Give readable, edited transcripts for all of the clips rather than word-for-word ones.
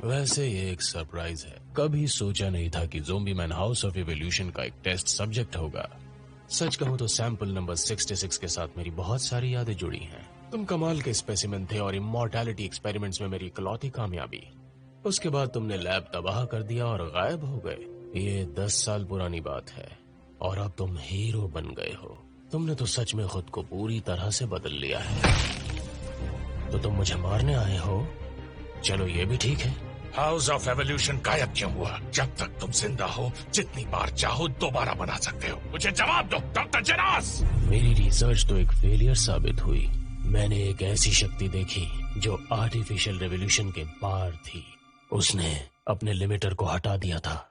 वैसे ये एक सरप्राइज है। कभी सोचा नहीं था कि zombie man house of evolution का एक टेस्ट सब्जेक्ट होगा। सच कहूँ तो सैंपल नंबर 66 के साथ मेरी बहुत सारी यादें जुड़ी हैं। तुम कमाल के स्पेसिमेन थे और इमॉर्टैलिटी एक्सपेरिमेंट्स में मेरी इकलौती कामयाबी। उसके बाद तुमने लैब तबाह कर दिया और गायब हो गए। ये 10 साल पुरानी बात है और अब तुम हीरो बन गए हो। तुमने तो सच में खुद को पूरी तरह से बदल लिया है। तो तुम मुझे मारने आए हो? चलो ये भी ठीक है। हाउस ऑफ एवोल्यूशन गायब क्यों हुआ? जब तक तुम जिंदा हो जितनी बार चाहो दोबारा बना सकते हो। मुझे जवाब दो डॉक्टर जेनास। मेरी रिसर्च तो एक फेलियर साबित हुई। मैंने एक ऐसी शक्ति देखी जो आर्टिफिशियल रेवोल्यूशन के पार थी। उसने अपने लिमिटर को हटा दिया था।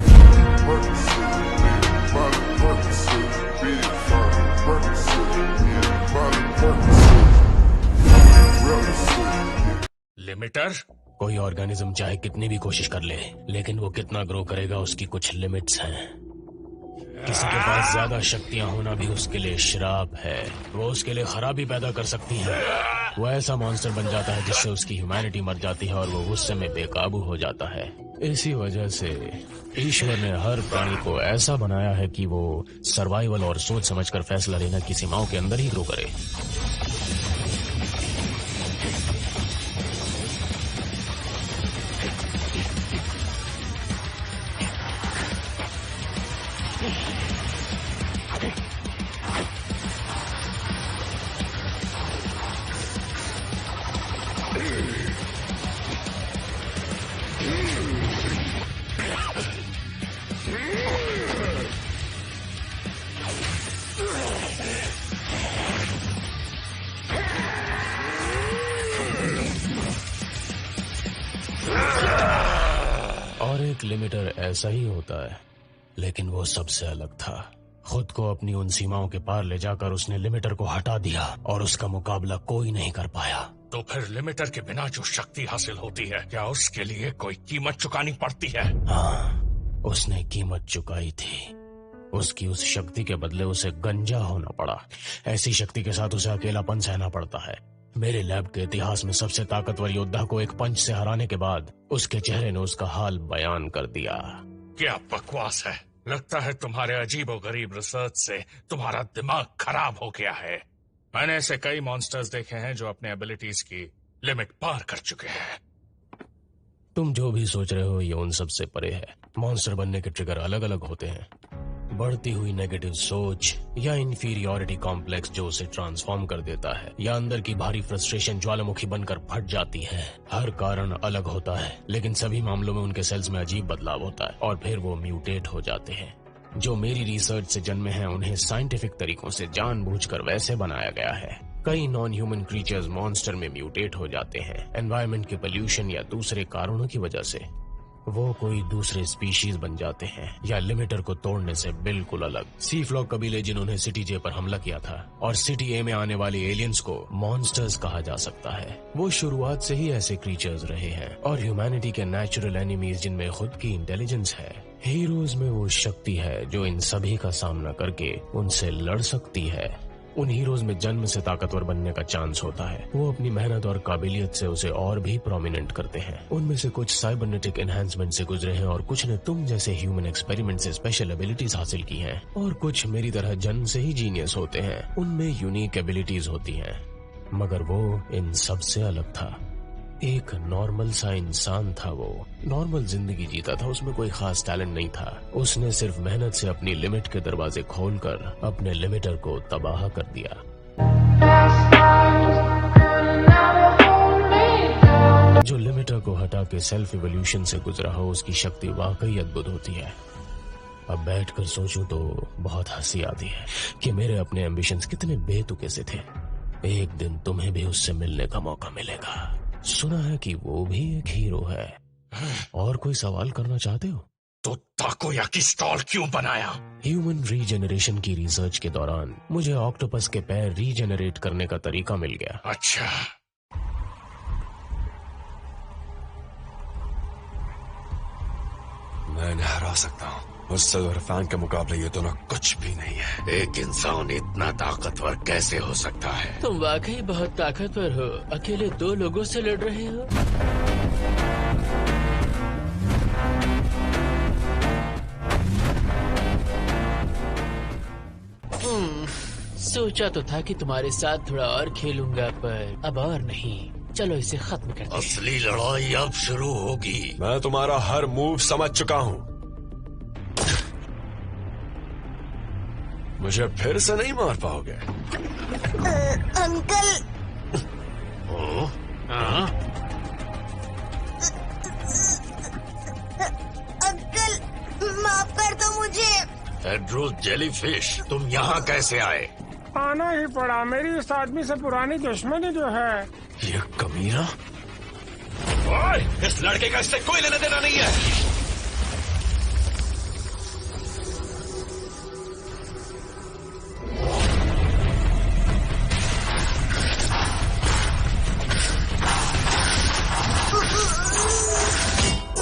लिमिटर? कोई ऑर्गेनिज्म चाहे कितनी भी कोशिश कर ले, लेकिन वो कितना ग्रो करेगा उसकी कुछ लिमिट्स हैं। किसी के पास ज्यादा शक्तियां होना भी उसके लिए श्राप है। वो उसके लिए खराबी पैदा कर सकती है। वो ऐसा मॉन्स्टर बन जाता है जिससे उसकी ह्यूमैनिटी मर जाती है और वो गुस्से में बेकाबू हो जाता है। इसी वजह से ईश्वर ने हर प्राणी को ऐसा बनाया है कि वो सर्वाइवल और सोच समझकर फैसला लेना की सीमाओं के अंदर ही ग्रो करे। और एक लिमिटर ऐसा ही होता है, लेकिन वो सबसे अलग था। खुद को अपनी उन सीमाओं के पार ले जाकर उसने लिमिटर को हटा दिया और उसका मुकाबला कोई नहीं कर पाया। तो फिर लिमिटर के बिना जो शक्ति हासिल होती है, क्या उसके लिए कोई कीमत चुकानी पड़ती है? हाँ, उसने कीमत चुकाई थी। उसकी उस शक्ति के बदले उसे गंजा होना पड़ा। ऐसी शक्ति के साथ उसे अकेलापन सहना पड़ता है। मेरे लैब के इतिहास में सबसे ताकतवर योद्धा को एक पंच से हराने के बाद उसके चेहरे ने उसका हाल बयान कर दिया। क्या बकवास है। लगता है तुम्हारे अजीबोगरीब रिसर्च से तुम्हारा दिमाग खराब हो गया है। मैंने ऐसे कई मॉन्स्टर्स देखे हैं जो अपने एबिलिटीज की लिमिट पार कर चुके हैं। तुम जो भी सोच रहे हो ये उन सब से परे है। मॉन्स्टर बनने के ट्रिगर अलग अलग होते हैं। बढ़ती हुई नेगेटिव सोच या इंफीरियोरिटी कॉम्प्लेक्स जो उसे ट्रांसफॉर्म कर देता है, या अंदर की भारी फ्रस्ट्रेशन ज्वालामुखी बनकर फट जाती है। हर कारण अलग होता है, लेकिन सभी मामलों में उनके सेल्स में अजीब बदलाव होता है और फिर वो म्यूटेट हो जाते हैं। जो मेरी रिसर्च से जन्मे हैं उन्हें साइंटिफिक तरीकों से जानबूझकर वैसे बनाया गया है। कई नॉन ह्यूमन क्रीचर्स मॉन्स्टर में म्यूटेट हो जाते हैं, एनवायरनमेंट के पोल्यूशन या दूसरे कारणों की वजह से। वो कोई दूसरे स्पीशीज बन जाते हैं या लिमिटर को तोड़ने से बिल्कुल अलग। सी फ्लॉक कबीले जिन्होंने सिटी जे पर हमला किया था और सिटी ए में आने वाले एलियंस को मॉन्स्टर्स कहा जा सकता है, वो शुरुआत से ही ऐसे क्रीचर्स रहे हैं। और ह्यूमैनिटी के नेचुरल एनिमीज जिनमें खुद की इंटेलिजेंस है। हीरोज में वो शक्ति है जो इन सभी का सामना करके उनसे लड़ सकती है। उन हीरोज में जन्म से ताकतवर बनने का चांस होता है। वो अपनी मेहनत और काबिलियत से उसे और भी प्रोमिनेंट करते हैं। उनमें से कुछ साइबरनेटिक एनहांसमेंट से गुजरे हैं और कुछ ने तुम जैसे ह्यूमन एक्सपेरिमेंट से स्पेशल एबिलिटीज हासिल की हैं, और कुछ मेरी तरह जन्म से ही जीनियस होते हैं। उनमें यूनिक एबिलिटीज होती हैं, मगर वो इन सब से अलग था। एक नॉर्मल सा इंसान था। वो नॉर्मल जिंदगी जीता था, उसमें कोई खास टैलेंट नहीं था। उसने सिर्फ मेहनत से अपनी लिमिट के दरवाजे खोलकर अपने लिमिटर को तबाह कर दिया। जो लिमिटर को हटा के सेल्फ इवोल्यूशन से गुजरा हो उसकी शक्ति वाकई अद्भुत होती है। अब बैठकर सोचूं तो बहुत हंसी आती है कि मेरे अपने एम्बिशंस कितने बेतुके से थे। एक दिन तुम्हें भी उससे मिलने का मौका मिलेगा। सुना है कि वो भी एक हीरो है। और कोई सवाल करना चाहते हो? तो ताकोयाकी स्टॉल क्यों बनाया? ह्यूमन रीजेनरेशन की रिसर्च के दौरान मुझे ऑक्टोपस के पैर रीजेनरेट करने का तरीका मिल गया। अच्छा, मैं इन्हें हरा सकता हूँ। उस सिल्वर फैन के मुकाबले ये दोनों कुछ भी नहीं है। एक इंसान इतना ताकतवर कैसे हो सकता है? तुम वाकई बहुत ताकतवर हो। अकेले 2 लोगों से लड़ रहे हो। सोचा तो था कि तुम्हारे साथ थोड़ा और खेलूंगा, पर अब और नहीं। चलो इसे खत्म करते हैं। असली लड़ाई अब शुरू होगी। मैं तुम्हारा हर मूव समझ चुका हूँ। मुझे फिर से नहीं मार पाओगे। अंकल। अंकल माफ कर दो मुझे। हेड्रो जेलीफिश, तुम यहाँ कैसे आए? आना ही पड़ा, मेरी इस आदमी से पुरानी दुश्मनी जो है। ये कमीना। ओए, इस लड़के का इससे कोई लेना देना नहीं है।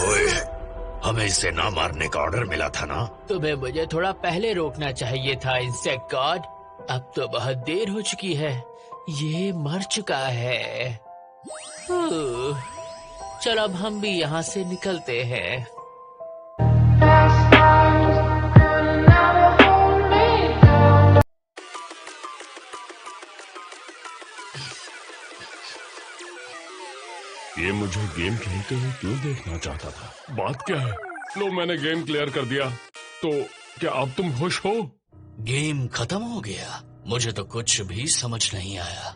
ओए, हमें इसे ना मारने का ऑर्डर मिला था ना? तुम्हें मुझे थोड़ा पहले रोकना चाहिए था इंसेक्ट गॉड। अब तो बहुत देर हो चुकी है, ये मर चुका है। चलो अब हम भी यहाँ से निकलते हैं। ये मुझे गेम खेलते हुए क्यों देखना चाहता था? बात क्या है? लो, मैंने गेम क्लियर कर दिया। तो क्या अब तुम खुश हो? गेम खत्म हो गया? मुझे तो कुछ भी समझ नहीं आया।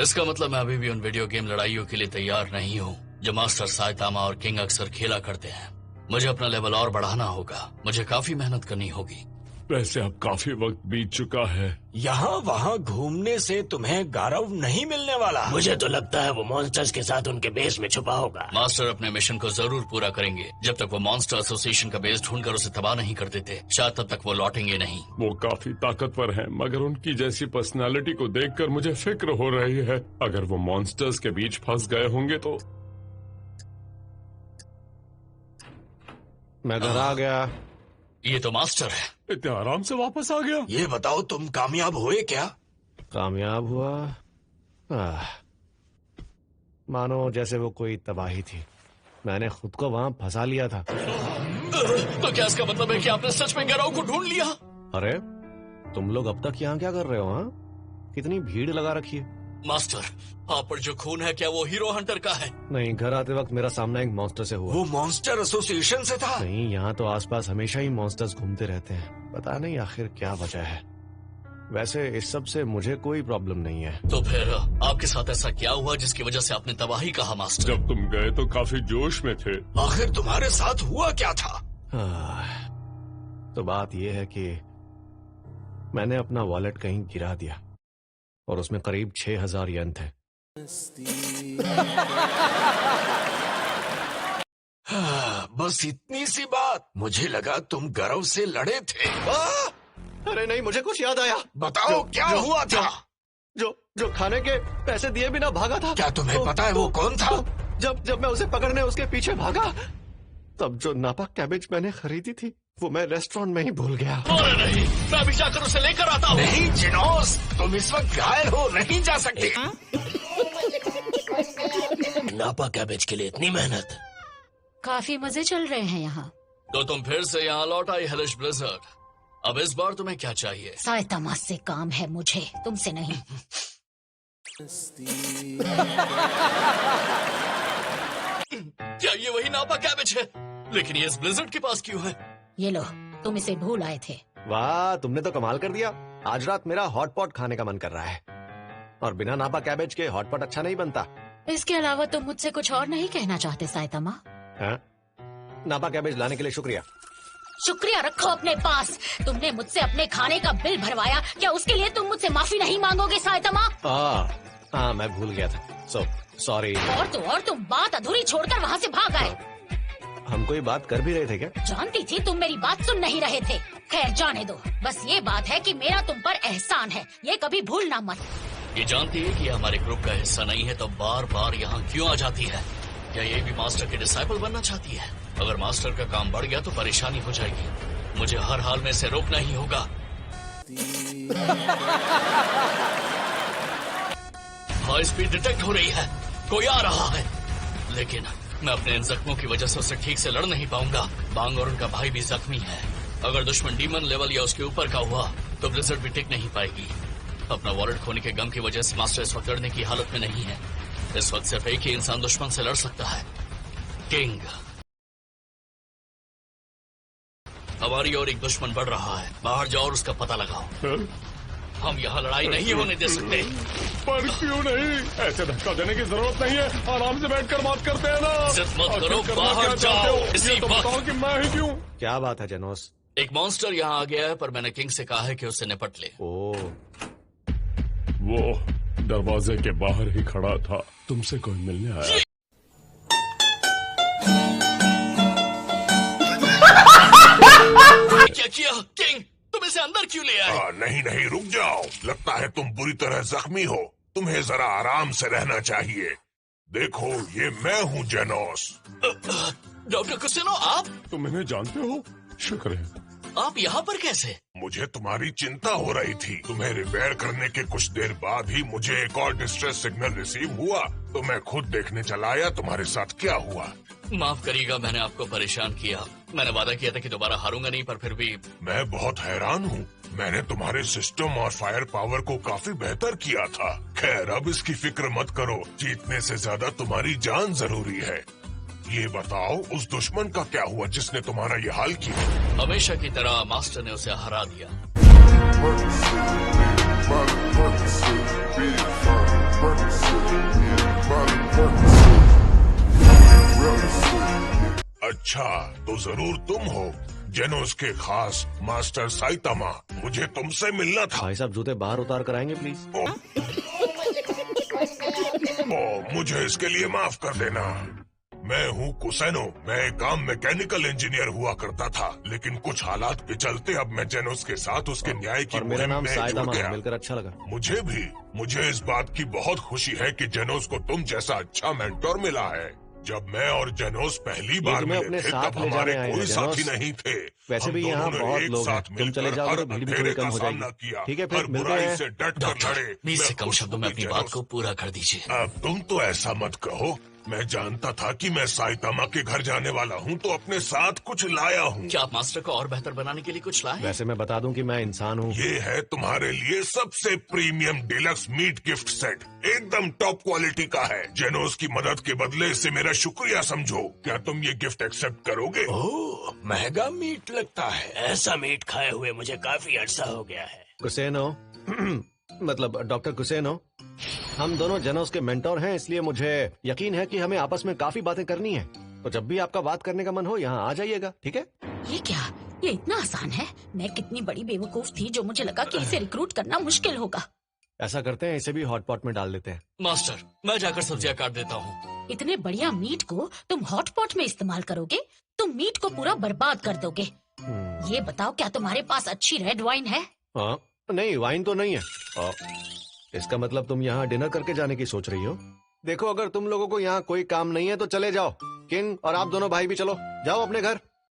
इसका मतलब मैं अभी भी उन वीडियो गेम लड़ाइयों के लिए तैयार नहीं हूँ जो मास्टर साइतामा और किंग अक्सर खेला करते हैं। मुझे अपना लेवल और बढ़ाना होगा। मुझे काफी मेहनत करनी होगी। वैसे अब काफी वक्त बीत चुका है। यहाँ वहाँ घूमने से तुम्हें गौरव नहीं मिलने वाला। मुझे तो लगता है वो मॉन्स्टर्स के साथ उनके बेस में छुपा होगा। मास्टर अपने मिशन को जरूर पूरा करेंगे। जब तक वो मॉन्स्टर एसोसिएशन का बेस ढूंढकर उसे तबाह नहीं कर देते, शायद तब तक वो लौटेंगे नहीं। वो काफी ताकतवर हैं, मगर उनकी जैसी पर्सनालिटी को देखकर मुझे फिक्र हो रही है। अगर वो मॉन्स्टर्स के बीच फंस गए होंगे तो। मैं घर आ गया। ये तो मास्टर है। इतने आराम से वापस आ गया? ये बताओ, तुम कामयाब हुए क्या? कामयाब हुआ? मानो जैसे वो कोई तबाही थी। मैंने खुद को वहां फंसा लिया था। तो क्या इसका मतलब है कि आपने सच में गौरव को ढूंढ लिया? अरे तुम लोग अब तक यहाँ क्या कर रहे हो? हाँ, कितनी भीड़ लगा रखी है। मास्टर, आप पर जो खून है क्या वो हीरो हंटर का है? नहीं, घर आते वक्त मेरा सामना एक मॉन्स्टर से हुआ। वो मॉन्स्टर एसोसिएशन से था? नहीं, यहाँ तो आसपास हमेशा ही मॉन्स्टर्स घूमते रहते हैं। पता नहीं आखिर क्या वजह है। वैसे इस सब से मुझे कोई प्रॉब्लम नहीं है। तो फिर आपके साथ ऐसा क्या हुआ जिसकी वजह से आपने तबाही कहा? मास्टर, जब तुम गए तो काफी जोश में थे। आखिर तुम्हारे साथ हुआ क्या था? तो बात यह है कि मैंने अपना वॉलेट कहीं गिरा दिया और उसमें करीब 6000 येन थे। बस इतनी सी बात? मुझे लगा तुम गौरव से लड़े थे। अरे नहीं, मुझे कुछ याद आया। बताओ क्या हुआ था? जो खाने के पैसे दिए बिना भागा था। क्या तुम्हें पता है वो कौन था? जब मैं उसे पकड़ने उसके पीछे भागा, तब जो नापा कैबेज मैंने खरीदी थी वो मैं रेस्टोरेंट में ही भूल गया। अरे नहीं, मैं अभी जाकर उसे लेकर आता हूँ। नहीं जिनोस, तुम इस वक्त घायल हो, नहीं जा सकते। नापा कैबेज के लिए इतनी मेहनत। काफी मजे चल रहे हैं यहाँ। तो तुम फिर से यहाँ लौट आई हेलिश ब्लिज़र्ड। अब इस बार तुम्हें क्या चाहिए? साइतामा से काम है मुझे, तुमसे नहीं। क्या ये वही नापा कैबेज है? लेकिन ये इस ब्लिज़र्ड के पास क्यों है? ये लो, तुम इसे भूल आए थे। वाह, तुमने तो कमाल कर दिया। आज रात मेरा हॉट पॉट खाने का मन कर रहा है, और बिना नापा कैबेज के हॉट पॉट अच्छा नहीं बनता। इसके अलावा तुम मुझसे कुछ और नहीं कहना चाहते साइतामा? हाँ? नापा कैबेज लाने के लिए शुक्रिया। शुक्रिया रखो अपने पास। तुमने मुझसे अपने खाने का बिल भरवाया, क्या उसके लिए तुम मुझसे माफी नहीं मांगोगे साइतामा? हाँ, मैं भूल गया था। सॉरी। और तुम बात अधूरी छोड़कर वहाँ से भाग आए। हम कोई बात कर भी रहे थे क्या? जानती थी तुम मेरी बात सुन नहीं रहे थे। खैर जाने दो। बस ये बात है कि मेरा तुम पर एहसान है, ये कभी भूलना मत। ये जानती है कि ये हमारे ग्रुप का हिस्सा नहीं है, तो बार बार यहाँ क्यों आ जाती है? क्या ये भी मास्टर के डिसाइपल बनना चाहती है? अगर मास्टर का काम बढ़ गया तो परेशानी हो जाएगी। मुझे हर हाल में इसे रोकना ही होगा। हाई स्पीड डिटेक्ट हो रही है, कोई आ रहा है, लेकिन मैं अपने इन जख्मों की वजह से उससे ठीक से लड़ नहीं पाऊंगा। बांग और उनका भाई भी जख्मी है। अगर दुश्मन डीमन लेवल या उसके ऊपर का हुआ तो ब्लिज़र्ड भी टिक नहीं पाएगी। अपना वॉलेट खोने के गम की वजह से मास्टर इस वक्त लड़ने की हालत में नहीं है। इस वक्त सिर्फ एक ही इंसान दुश्मन से लड़ सकता है, किंग। हमारी और एक दुश्मन बढ़ रहा है, बाहर जाओ और उसका पता लगाओ। हम यहाँ लड़ाई नहीं होने दे सकते। पर क्यों नहीं? ऐसे धक्का देने की जरूरत नहीं है, आराम से बैठकर बात करते हैं ना। जिद मत करो, करना बाहर क्या जाओ, चाहते हो? इसी ये तो वक्त। बताओ कि मैं ही क्यों? क्या बात है जेनोस? एक मॉन्स्टर यहाँ आ गया है, पर मैंने किंग से कहा है कि उससे निपट ले। ओ, वो दरवाजे के बाहर ही खड़ा था, तुमसे कोई मिलने आया। क्या किया किंग? तुम इसे अंदर क्यों ले आए? नहीं नहीं, रुक जाओ। लगता है तुम बुरी तरह जख्मी हो, तुम्हें जरा आराम से रहना चाहिए। देखो, ये मैं हूँ जेनोस। डॉक्टर कुसेनो, आप? तुम इन्हें जानते हो? शुक्र है। आप यहाँ पर कैसे? मुझे तुम्हारी चिंता हो रही थी। तुम्हें रिपेयर करने के कुछ देर बाद ही मुझे एक और डिस्ट्रेस सिग्नल रिसीव हुआ, तो मैं खुद देखने चला आया तुम्हारे साथ क्या हुआ। माफ करिएगा, मैंने आपको परेशान किया। मैंने वादा किया था कि दोबारा हारूंगा नहीं, पर फिर भी। मैं बहुत हैरान हूँ। मैंने तुम्हारे सिस्टम और फायर पावर को काफी बेहतर किया था। खैर, अब इसकी फिक्र मत करो, जीतने से ज्यादा तुम्हारी जान जरूरी है। ये बताओ, उस दुश्मन का क्या हुआ जिसने तुम्हारा ये हाल किया? हमेशा की तरह मास्टर ने उसे हरा दिया। अच्छा, तो जरूर तुम हो जेनोस के खास मास्टर साइतामा। मुझे तुमसे मिलना था। भाई साहब, जूते बाहर उतार कर आएंगे प्लीज। मुझे इसके लिए माफ कर देना। मैं हूँ कुसेनो। मैं एक काम मैकेनिकल इंजीनियर हुआ करता था, लेकिन कुछ हालात के चलते अब मैं जेनोस के साथ उसके न्याय की और मेरा मुहिम नाम में जुड़ साइतामा है, गया। मिलकर अच्छा लगा। मुझे भी। मुझे इस बात की बहुत खुशी है कि जेनोस को तुम जैसा अच्छा मेंटोर मिला है। जब मैं और जेनोस पहली बार तुम्हें मिले अपने थे, साथ तब ले हमारे जाने आए कोई हैं, साथी जेनोस। नहीं थे। वैसे हम भी यहाँ दोनों ने बहुत एक लोग हैं। साथ तुम मिलकर चले जाओगे हर तो भीड़ भी अंधेरे थोड़ी कम का हो जाएगी। सामना किया। ठीक है, फिर हर मिलते बुराई हैं। से डट कर लड़े। 20 से मैं कम खुश शब्दों हूँ में कि अपनी बात जेनोस- को पूरा कर दीजिए। अब तुम तो ऐसा मत कहो। मैं जानता था कि मैं साइतामा के घर जाने वाला हूँ, तो अपने साथ कुछ लाया हूँ। क्या आप मास्टर को और बेहतर बनाने के लिए कुछ लाए? वैसे मैं बता दूं कि मैं इंसान हूँ। ये है तुम्हारे लिए सबसे premium deluxe meat gift set. एकदम टॉप क्वालिटी का है। जेनोस की मदद के बदले इसे मेरा शुक्रिया समझो। क्या तुम ये गिफ्ट एक्सेप्ट करोगे? ओह, महंगा मीट लगता है। ऐसा मीट खाए हुए मुझे काफी अरसा हो गया है। कुसेनो मतलब डॉक्टर कुसेनो, हम दोनों जेनोस के मेंटोर हैं, इसलिए मुझे यकीन है कि हमें आपस में काफी बातें करनी है। तो जब भी आपका बात करने का मन हो, यहाँ आ जाइएगा, ठीक है? ये क्या? ये इतना आसान है? मैं कितनी बड़ी बेवकूफ थी जो मुझे लगा कि इसे रिक्रूट करना मुश्किल होगा। ऐसा करते हैं, इसे भी हॉट पॉट में डाल देते हैं। मास्टर, मैं जाकर सब्जियां काट देता हूँ। इतने बढ़िया मीट को तुम हॉट पॉट में इस्तेमाल करोगे? तुम मीट को पूरा बर्बाद कर दोगे। ये बताओ, क्या तुम्हारे पास अच्छी रेड वाइन है? हाँ, नहीं, वाइन तो नहीं है। इसका मतलब तुम यहाँ डिनर करके जाने की सोच रही हो? देखो, अगर तुम लोगों को यहाँ कोई काम नहीं है तो चले जाओ। किंग और आप दोनों भाई भी चलो, जाओ अपने घर।